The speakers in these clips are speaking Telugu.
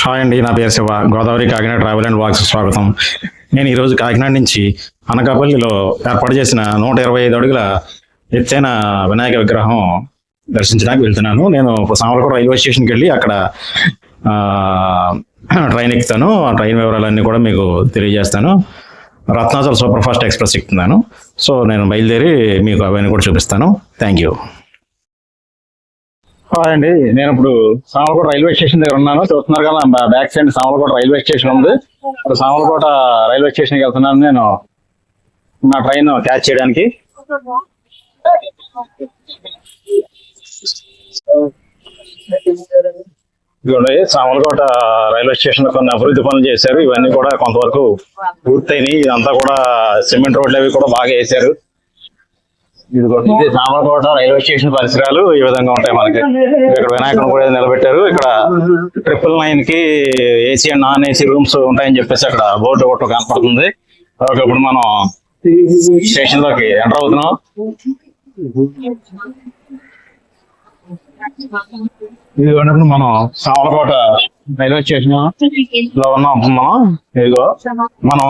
హాయ్ అండి, నా పేరు Shiva. Godavari Kakinada travel and walks స్వాగతం. నేను ఈరోజు కాకినాడ నుంచి అనకాపల్లిలో ఏర్పాటు చేసిన 125 అడుగుల ఎత్తైన వినాయక విగ్రహం దర్శించడానికి వెళ్తున్నాను. నేను సామర్లకోట రైల్వే స్టేషన్కి వెళ్ళి అక్కడ ట్రైన్ ఎక్కుతాను. ఆ ట్రైన్ వివరాలన్నీ కూడా మీకు తెలియజేస్తాను. రత్నాచల్ సూపర్ ఫాస్ట్ ఎక్స్ప్రెస్ ఎక్కుతున్నాను. సో నేను బయలుదేరి మీకు అవన్నీ కూడా చూపిస్తాను. Thank you. అండి, నేను ఇప్పుడు సామర్లకోట రైల్వే స్టేషన్ దగ్గర ఉన్నాను. చూస్తున్నారు కదా, back side Samarlakota railway station ఉంది. ఇప్పుడు సామర్లకోట రైల్వే స్టేషన్కి వెళ్తున్నాను నేను నా ట్రైన్ క్యాచ్ చేయడానికి. ఇదిగోండి, సామర్లకోట రైల్వే స్టేషన్ లో కొన్ని అభివృద్ధి పనులు చేశారు. ఇవన్నీ కూడా కొంతవరకు పూర్తయినాయి. ఇదంతా కూడా సిమెంట్ రోడ్లు అవి కూడా బాగా వేశారు. ఇది సామర్లకోట రైల్వే స్టేషన్ పరిసరాలు ఈ విధంగా ఉంటాయి మనకి. ఇక్కడ వినాయకుడు కూడా నిలబెట్టారు. ఇక్కడ 999 కి AC and non AC rooms ఉంటాయని చెప్పేసి అక్కడ బోర్డు ఒకటి కనపడుతుంది. ఓకే, ఇప్పుడు మనం స్టేషన్ లోకి ఎంటర్ అవుతున్నాం. ఇది ఉన్నప్పుడు మనం సామర్లకోట రైల్వే స్టేషన్ లో ఉన్నాం. ఇదిగో మనం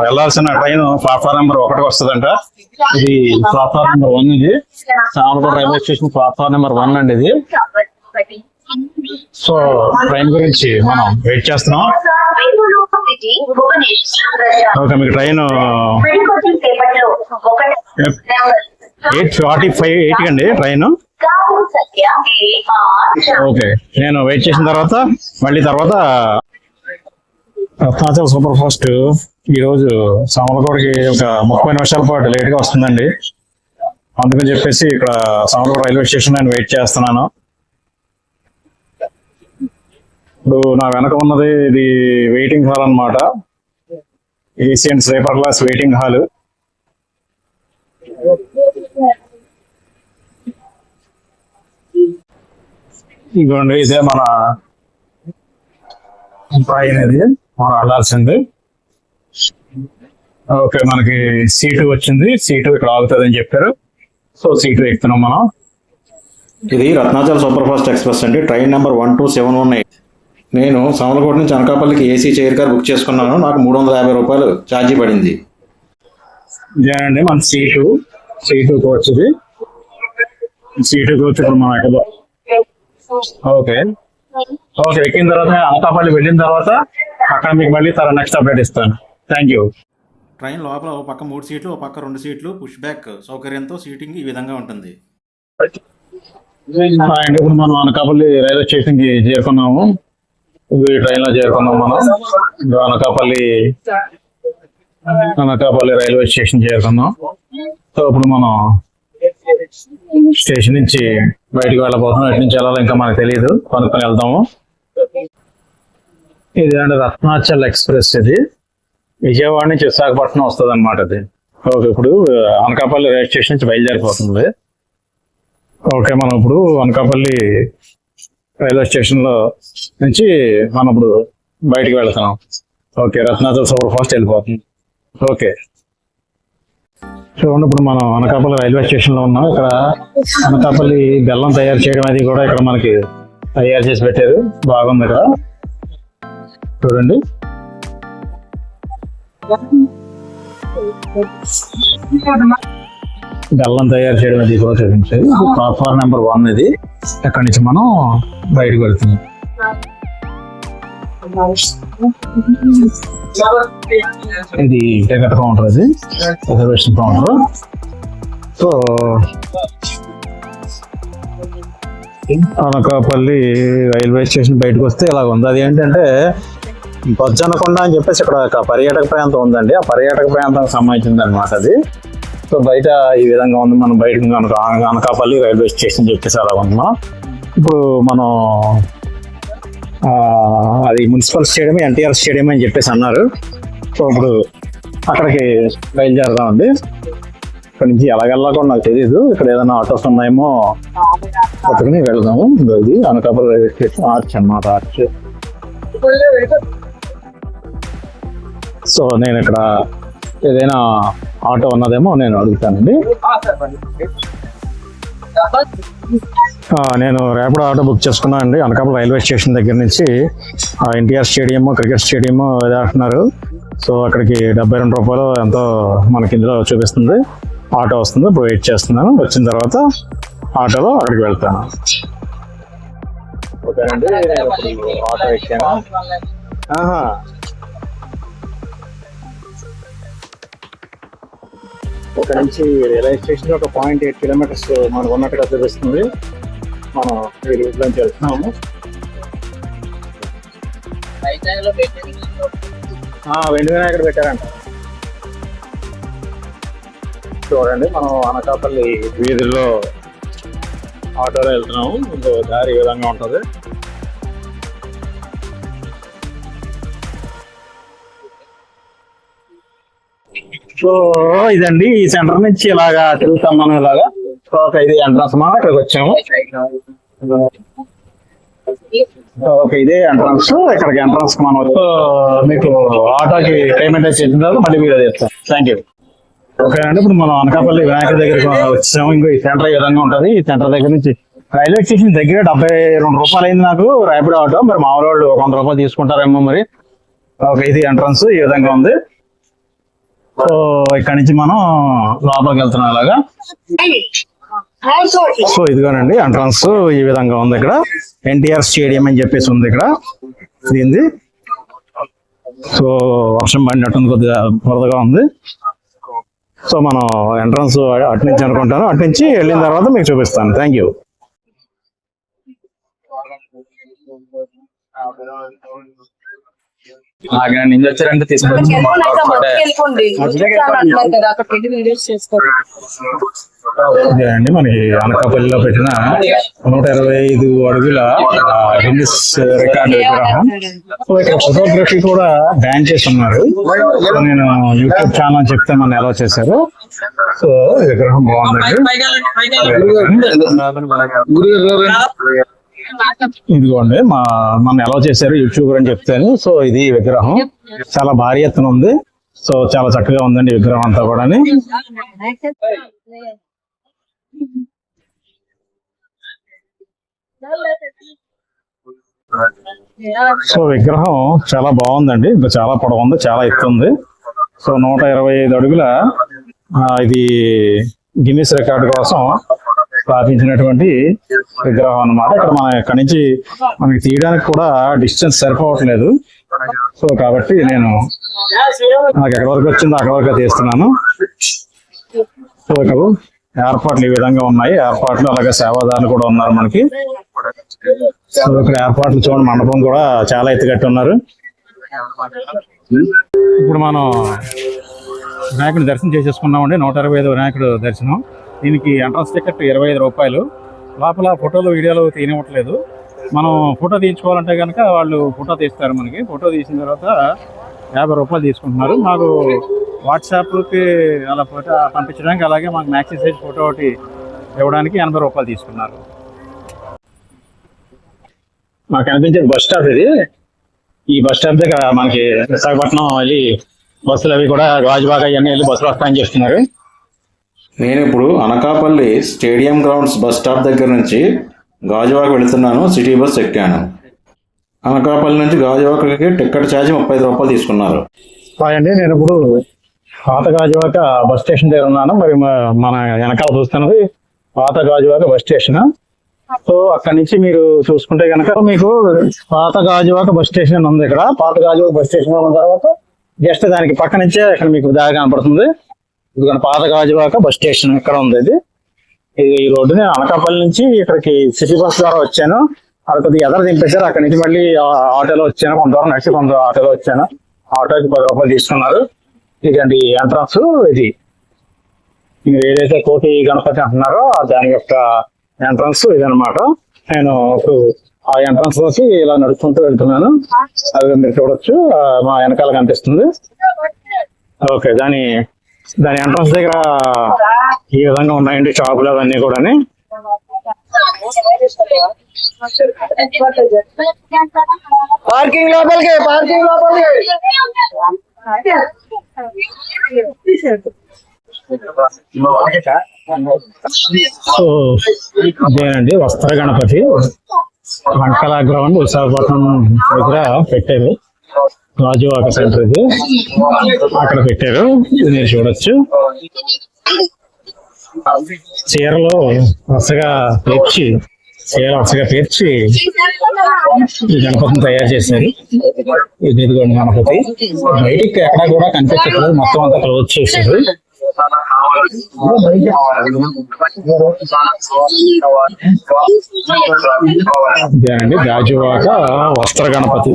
వెళ్లాల్సిన ట్రైన్ ప్లాట్ఫామ్ నెంబర్ 1 వస్తుందంట. ఇది ప్లాట్ఫామ్ నెంబర్ 1. ఇది Samarlakota railway station platform number 1 అండి ఇది. సో ట్రైన్ గురించి మనం వెయిట్ చేస్తున్నాం. ఓకే, మీకు ట్రైన్ 8:45 అండి ట్రైన్. ఓకే, నేను వెయిట్ చేసిన తర్వాత మళ్ళీ రత్నాచల్ సూపర్ ఫాస్ట్ ఈరోజు సామర్లకోటకి ఒక 30 నిమిషాల పాటు లేట్ గా వస్తుందండి. అందుకని చెప్పేసి ఇక్కడ సామర్లకోట రైల్వే స్టేషన్ నేను వెయిట్ చేస్తున్నాను. ఇప్పుడు నా వెనక ఉన్నది ఇది వెయిటింగ్ హాల్ అన్నమాట. AC and sleeper class waiting hall. ఇదిగోండి, ఇదే మన ట్రైన్. ఇది మనం వెళ్ళాల్సింది. ఓకే, మనకి సీటు వచ్చింది. సీటు ఇక్కడ ఆగుతుంది అని చెప్పారు. సో సీటు ఎక్కుతున్నాం మనం. ఇది రత్నాచల్ సూపర్ ఫాస్ట్ ఎక్స్ప్రెస్ అండి. Train number 12718. నేను సామర్లకోట నుంచి అనకాపల్లికి ఏసీ చైర్ కార్ బుక్ చేసుకున్నాను. నాకు 350 రూపాయలు ఛార్జీ పడింది. ఇదేనండి మన సీటు కోచ్. ఇది సీటు కోచ్. ఇప్పుడు మనం ఎక్కడ ఓకే ఎక్కిన తర్వాత అనకాపల్లి వెళ్ళిన తర్వాత అక్కడ మీకు మళ్ళీ నెక్స్ట్ అప్డేట్ ఇస్తాను. Thank you. ట్రైన్ లోపల ఒక పక్క 3 సీట్లు, ఒక పక్క 2 సీట్లు పుష్ బ్యాక్ సౌకర్యంతో సీటింగ్ ఈ విధంగా ఉంటుంది. ఇప్పుడు మనం అనకాపల్లి రైల్వే స్టేషన్ కి చేరుకున్నాము. ట్రైన్ లో చేరుకున్నాము మనం. అనకాపల్లి రైల్వే స్టేషన్ చేరుకున్నాం. సో ఇప్పుడు మనం స్టేషన్ నుంచి బయటకు వెళ్ళబోతున్నాం. ఎటు నుంచి వెళ్ళాలో ఇంకా మనకు తెలియదు, కొనుక్కొని వెళ్తాము. ఇది అంటే రత్నాచల్ ఎక్స్ప్రెస్. ఇది విజయవాడ నుంచి విశాఖపట్నం వస్తుంది అనమాట. ఇది ఓకే, ఇప్పుడు అనకాపల్లి రైల్వే స్టేషన్ నుంచి బయలుదేరిపోతుంది. ఓకే, మనం ఇప్పుడు అనకాపల్లి రైల్వే స్టేషన్ లో నుంచి మనం ఇప్పుడు బయటకు వెళ్తున్నాం. ఓకే, రత్నాచల్ సూపర్ ఫాస్ట్ వెళ్ళిపోతుంది. ఓకే, చూడండి, ఇప్పుడు మనం అనకాపల్లి రైల్వే స్టేషన్ లో ఉన్నాం. ఇక్కడ అనకాపల్లి బెల్లం తయారు చేయడం అది కూడా ఇక్కడ మనకి తయారు చేసి పెట్టారు. బాగుంది ఇక్కడ చూడండి. బెల్లం తయారు చేయడం అది కూడా చూపించేది. ప్లాట్ఫామ్ నెంబర్ 1 ఇది. అక్కడి నుంచి మనం బయటకు వెళ్తున్నాం. ఇది టికెట్ కౌంటర్. ఇది reservation counter. So Anakapalli railway station బయటకు వస్తే ఇలా ఉంది. అది ఏంటంటే బొజ్జనకొండ అని చెప్పేసి ఇక్కడ పర్యాటక ప్రాంతం ఉందండి. ఆ పర్యాటక ప్రాంతానికి సంబంధించింది అనమాట అది. సో బయట ఈ విధంగా ఉంది. మనం బయటకు అనకాపల్లి రైల్వే స్టేషన్ చెప్పేసి అలా ఉన్నాం. ఇప్పుడు మనం అది మున్సిపల్ స్టేడియం, ఎన్టీఆర్ స్టేడియం అని చెప్పేసి అన్నారు. సో ఇప్పుడు అక్కడికి బయలుదేరదామండి. ఇక్కడ నుంచి ఎలాగెళ్ళాకో నాకు తెలీదు. ఇక్కడ ఏదైనా ఆటోస్ ఉన్నాయేమో పట్టుకుని వెళ్దాము. ఇది అనకాపల్లి రైల్వే స్టేషన్ ఆర్చ్ అన్నమాట. ఆర్చ్. సో నేను ఇక్కడ ఏదైనా ఆటో ఉన్నదేమో నేను అడుగుతానండి. నేను రేపటి ఆటో బుక్ చేసుకున్నాను అండి. అనకాపల్లి రైల్వే స్టేషన్ దగ్గర నుంచి ఎన్టీఆర్ స్టేడియం, క్రికెట్ స్టేడియం ఏదో అంటున్నారు. సో అక్కడికి 72 రూపాయలు ఎంతో మనకి ఇందులో చూపిస్తుంది. ఆటో వస్తుంది. ఇప్పుడు వెయిట్ చేస్తున్నాను. వచ్చిన తర్వాత ఆటోలో అక్కడికి వెళ్తాను. ఓకేనండి, ఆటో ఎక్కాను. ఇక్కడ నుంచి రైల్వే స్టేషన్ ఒక 0.8 కిలోమీటర్స్ మనకు ఉన్నట్టుగా చూపిస్తుంది. మనం ఈ రూట్ నుంచి వెళ్తున్నాము. వెండి వినాయకుడు పెట్టారంట. చూడండి, మనం అనకాపల్లి వీధుల్లో ఆటోలో వెళ్తున్నాము. ఇంకో దారి ఈ విధంగా ఉంటుంది. సో ఇదండి, ఈ సెంటర్ నుంచి ఇలాగా తిరుగుతాం మనం. ఇలాగా ఓకే, ఇది ఎంట్రన్స్. మనం ఇక్కడికి వచ్చాము. ఓకే, ఇదే ఎంట్రన్స్. ఇక్కడికి ఎంట్రన్స్ మనం మీకు ఆటోకి పేమెంట్ చేసిన తర్వాత మళ్ళీ వీడియో చేస్తాం. Thank you. ఓకే అండి, ఇప్పుడు మనం అనకాపల్లి వినాయకుడి దగ్గరికి వచ్చాము. ఇంకో ఈ సెంటర్ ఈ విధంగా ఉంటుంది. ఈ సెంటర్ దగ్గర నుంచి రైల్వే స్టేషన్ దగ్గర 72 రూపాయలు అయింది నాకు ర్యాపిడో ఆటో. మరి మామూలు వాళ్ళు 100 రూపాయలు తీసుకుంటారేమో మరి. ఓకే, ఇది ఎంట్రన్స్ ఈ విధంగా ఉంది. సో ఇక్కడ నుంచి మనం లోపలికి వెళ్తున్నాం అలాగా. సో ఇదిగోనండి ఎంట్రన్స్ ఈ విధంగా ఉంది. ఇక్కడ ఎన్టీఆర్ స్టేడియం అని చెప్పేసి ఉంది ఇక్కడ దీనిది. సో వర్షం పడినట్టుంది, కొద్దిగా బురదగా ఉంది. సో మనం ఎంట్రన్స్ అటు నుంచి అనుకుంటాను. అటు నుంచి వెళ్ళిన తర్వాత మీకు చూపిస్తాను. Thank you. నుంచి వచ్చారంటే తీసుకోండి అండి. మనకి అనకాపల్లిలో పెట్టిన 125 అడుగుల గిన్నిస్ రికార్డు విగ్రహం. సో ఇక్కడ ఫోటోగ్రఫీ కూడా బ్యాన్ చేసి ఉన్నారు. నేను యూట్యూబ్ ఛానల్ చెప్తే మన ఎలా చేశారు. సో విగ్రహం బాగుందండి. ఇదిగోండి, మన ఎలా చేశారు యూట్యూబర్ అని చెప్తాను. సో ఇది విగ్రహం చాలా భారీ ఎత్తున ఉంది. సో చాలా చక్కగా ఉందండి విగ్రహం అంతా కూడా. సో విగ్రహం చాలా బాగుందండి. ఇంకా చాలా పొడవు ఉంది, చాలా ఎత్తు ఉంది. సో 125 అడుగుల ఇది గిన్నిస్ రికార్డు కోసం స్థాపించినటువంటి విగ్రహం అన్నమాట. ఇక్కడ ఇక్కడ నుంచి మనకి తీయడానికి కూడా డిస్టెన్స్ సరిపోవట్లేదు. సో కాబట్టి నేను నాకు ఎక్కడి వరకు వచ్చిందో అక్కడి వరకు తీస్తున్నాను. సో ఇక్కడ ఏర్పాట్లు ఈ విధంగా ఉన్నాయి. ఏర్పాట్లు అలాగే సేవాదారులు కూడా ఉన్నారు మనకి. సో ఇక్కడ ఏర్పాట్లు చూడండి, మండపం కూడా చాలా ఎత్తుగట్టి ఉన్నారు. ఇప్పుడు మనం వినాయకుడి దర్శనం చేసేసుకున్నామండి. 125 వినాయకుడు దర్శనం. దీనికి ఎంట్రన్స్ టికెట్ 25 రూపాయలు. లోపల ఫోటోలు వీడియోలు తీయనివ్వట్లేదు. మనం ఫోటో తీయించుకోవాలంటే కనుక వాళ్ళు ఫోటో తీస్తారు మనకి. ఫోటో తీసిన తర్వాత 50 రూపాయలు తీసుకుంటున్నారు. మాకు వాట్సాప్కి అలా ఫోటో పంపించడానికి, అలాగే మాకు మ్యాక్సీ సైజ్ ఫోటో ఒకటి ఇవ్వడానికి 80 రూపాయలు తీసుకున్నారు. మాకు అనిపించేది బస్ స్టాప్ ఇది. ఈ బస్ స్టాప్ దగ్గర మనకి విశాఖపట్నం వెళ్ళి బస్సులు అవి కూడా గాజువాక ఇవన్నీ వెళ్ళి బస్సులు వస్తాయని చెప్తున్నారు. నేను ఇప్పుడు Anakapalli stadium grounds bus stop దగ్గర నుంచి గాజువాక వెళుతున్నాను. సిటీ బస్ ఎక్కాను. అనకాపల్లి నుంచి గాజువాకకి టికెట్ ఛార్జ్ 35 రూపాయలు తీసుకున్నారు. అండి, నేను ఇప్పుడు పాత గాజువాక బస్ స్టేషన్ దగ్గర ఉన్నాను. మరి మన వెనకాల చూస్తున్నది పాత గాజువాక బస్ స్టేషన్. సో అక్కడి నుంచి మీరు చూసుకుంటే కనుక మీకు పాత గాజువాక బస్ స్టేషన్ ఉంది. ఇక్కడ పాత గాజువాక బస్ స్టేషన్ ఉన్న తర్వాత జస్ట్ దానికి పక్క నుంచే ఇక్కడ మీకు దారి కనపడుతుంది. ఇదిగోండి పాత గాజువాక బస్ స్టేషన్ ఇక్కడ ఉంది. ఇది ఈ రోడ్డు. నేను అనకాపల్లి నుంచి ఇక్కడికి సిటీ బస్ ద్వారా వచ్చాను. అక్కడ కొద్దిగా ఎదర దింపేశారు. అక్కడి నుంచి మళ్ళీ ఆటోలో వచ్చాను. కొంత దూరం నడిచి కొంత ఆటోలో వచ్చాను. ఆటోకి 10 రూపాయలు తీసుకున్నారు. ఇదండి ఎంట్రన్స్. ఇది మీరు ఏదైతే కోటి గణపతి అంటున్నారో దాని యొక్క ఎంట్రన్స్ ఇదనమాట. నేను ఇప్పుడు ఆ ఎంట్రన్స్ లోకి ఇలా నడుచుకుంటూ వెళ్తున్నాను. అది మీరు చూడొచ్చు, మా వెనకాల కనిపిస్తుంది. ఓకే, దాని ఎంట్రన్స్ దగ్గర ఈ విధంగా ఉన్నాయండి షాపులు అవన్నీ కూడా. పార్కింగ్ లోపలికి సో ఇదేనండి వస్త్ర గణపతి వంటల గ్రౌండ్ విశాఖపట్నం దగ్గర పెట్టారు. గాజువాక సెంటర్ ఇది, అక్కడ పెట్టారు. ఇది మీరు చూడొచ్చు. చీరలో వరుసగా పేర్చి ఈ గణపతిని తయారు చేశారు. ఇది ఇదిగోండి గణపతి. బయటికి ఎక్కడా కూడా కనిపించట్లేదు, మొత్తం అంతా క్లోజ్ చేశారు. ఇదేనండి గాజువాక వస్త్ర గణపతి.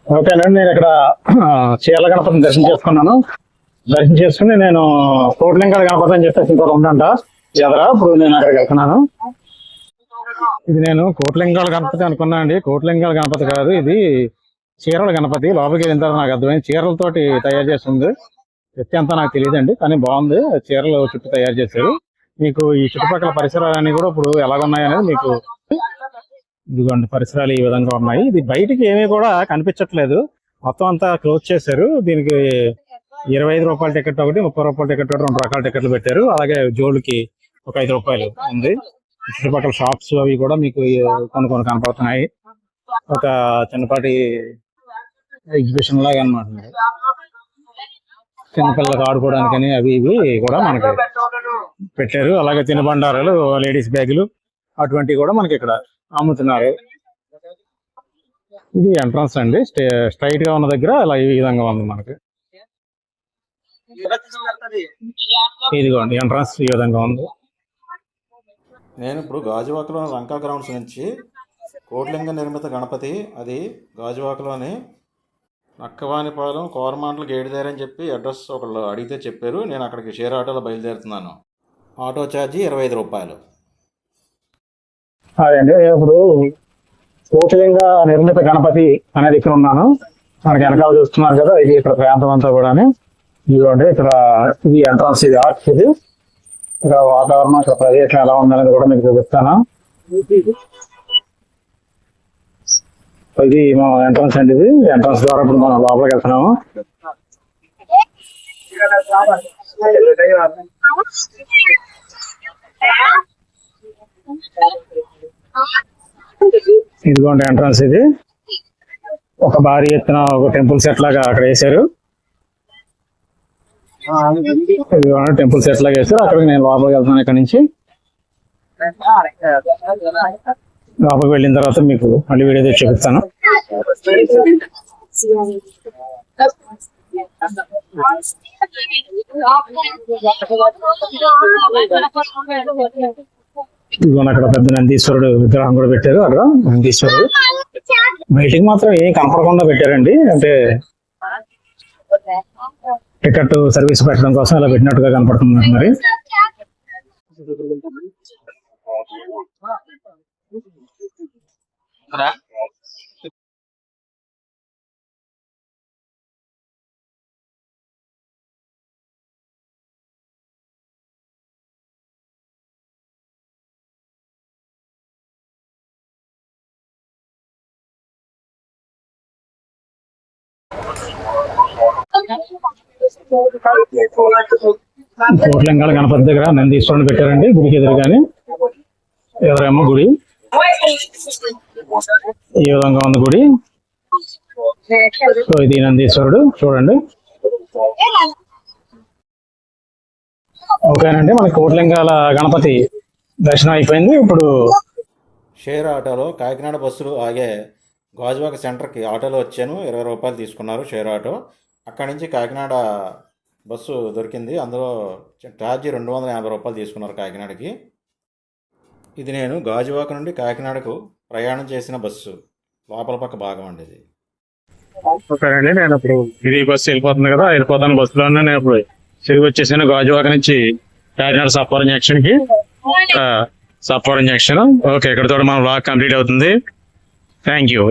ఓకేనండి, నేను ఇక్కడ చీరల గణపతిని దర్శనం చేసుకుని నేను కోట్లింగాల గణపతి అని చెప్పేసి ఇంకోటి ఉందంట ఎదరా. ఇప్పుడు నేను అక్కడికి వెళ్తున్నాను. ఇది నేను కోట్లింగాల గణపతి అనుకున్నా అండి. కోట్లింగాల గణపతి కాదు, ఇది చీరల గణపతి. లోపలికి వెళ్ళిన తర్వాత నాకు అర్థమైంది చీరలతోటి తయారు చేస్తుంది. ఎత్తి అంతా నాకు తెలియదండి, కానీ బాగుంది. చీరలు చుట్టూ తయారు చేశారు. మీకు ఈ చుట్టుపక్కల పరిసరాలన్నీ కూడా ఇప్పుడు ఎలాగున్నాయి అనేది మీకు ఇదిగోండి. పరిసరాలు ఈ విధంగా ఉన్నాయి. ఇది బయటికి ఏమీ కూడా కనిపించట్లేదు, మొత్తం అంతా క్లోజ్ చేశారు. దీనికి 25 రూపాయల టికెట్ ఒకటి, 30 రూపాయల టికెట్ ఒకటి, 2 రకాల టికెట్లు పెట్టారు. అలాగే జోడుకి ఒక 5 రూపాయలు ఉంది. చుట్టుపక్కల షాప్స్ అవి కూడా మీకు కొన్ని కనపడుతున్నాయి. ఒక చిన్నపాటి ఎగ్జిబిషన్ లాగా అన్నమాట. చిన్నపిల్లలకు ఆడుకోవడానికని అవి ఇవి కూడా మనకి పెట్టారు. అలాగే తినుబండారాలు, లేడీస్ బ్యాగులు అటువంటివి కూడా మనకి ఇక్కడ అమ్ముతున్నారు. ఇది ఎంట్రన్స్ అండి. స్ట్రైట్ గా ఉన్న దగ్గర ఇలా ఈ విధంగా ఉంది మనకి. ఇదిగోండి ఎంట్రన్స్ ఈ విధంగా ఉంది. నేను ఇప్పుడు గాజువాకలో లంకా గ్రౌండ్స్ నుంచి కోట్లింగ నిర్మిత గణపతి, అది గాజువాకలోని నక్కవానిపాలెం కోరమాంటలు గేట్ దగ్గర అని చెప్పి అడ్రస్ ఒకళ్ళు అడిగితే చెప్పారు. నేను అక్కడికి షేర్ ఆటోలో బయలుదేరుతున్నాను. ఆటో ఛార్జీ 25 రూపాయలు. అదండి, ఇప్పుడు కోట్లింగ నిర్మిత గణపతి అనేది ఇక్కడ ఉన్నాను. మనకి వెనకాల చూస్తున్నారు కదా, ఇది ఇక్కడ ప్రాంతం అంతా కూడా. ఇదిగోండి ఇక్కడ ఇది ఎంట్రన్స్, ఇది ఆర్చ్. ఇది ఇక్కడ వాతావరణం, ఇక్కడ ప్రదేశం ఎలా ఉందనేది కూడా మీకు చూపిస్తాను. ఇది మా ఎంట్రన్స్ అండి. ఇది ఎంట్రన్స్ ద్వారా ఇప్పుడు మనం లోపలికి వెళ్తున్నాము. ఇదిగోండి ఎంట్రన్స్. ఇది ఒక భారీ ఎత్తున ఒక టెంపుల్ సెట్ లాగా అక్కడ వేశారు. టెంపుల్ సెట్ లాగా వేశారు. అక్కడికి నేను లోపలికి వెళ్తున్నాను. ఇక్కడ నుంచి లోపలికి వెళ్ళిన తర్వాత మీకు మళ్ళీ వీడియో తెచ్చి చూపిస్తాను. ఇదిగోండి అక్కడ పెద్ద నందీశ్వరుడు విగ్రహం కూడా పెట్టారు. అక్కడ నందీశ్వరుడు బయటికి మాత్రం ఏం కనపడకుండా పెట్టారండి. అంటే టికెట్ సర్వీస్ పెట్టడం కోసం ఇలా పెట్టినట్టుగా కనపడుతుంది మరి. కోట్లింగాల గణపతి దగ్గర నందీశ్వరుని పెట్టారండి. గుడికి ఎదురుగానే ఎవరేమో గుడి ఈ విధంగా ఉంది గుడి. సో ఇది నందీశ్వరుడు చూడండి. ఓకేనండి, మన కోట్లింగాల గణపతి దర్శనం అయిపోయింది. ఇప్పుడు షేర్ ఆటోలో కాకినాడ బస్సులు ఆగే గాజువాక సెంటర్కి ఆటోలో వచ్చాను. 20 రూపాయలు తీసుకున్నారు షేర్ ఆటో. అక్కడి నుంచి కాకినాడ బస్సు దొరికింది. అందులో ఛార్జీ 250 రూపాయలు తీసుకున్నారు కాకినాడకి. ఇది నేను గాజువాక నుండి కాకినాడకు ప్రయాణం చేసిన బస్సు లోపల పక్క భాగం అండి ఇది. ఓకేనండి, నేను ఇప్పుడు ఇది బస్సు వెళ్ళిపోతుంది కదా, వెళ్ళిపోతాను బస్సులోనే నేను ఇప్పుడు తిరిగి వచ్చేసాను గాజువాక నుంచి కాకినాడ సప్పారం జంక్షన్కి. సప్పారం జంక్షన్. ఓకే, ఇక్కడతో మన బ్లాగ్ కంప్లీట్ అవుతుంది. Thank you.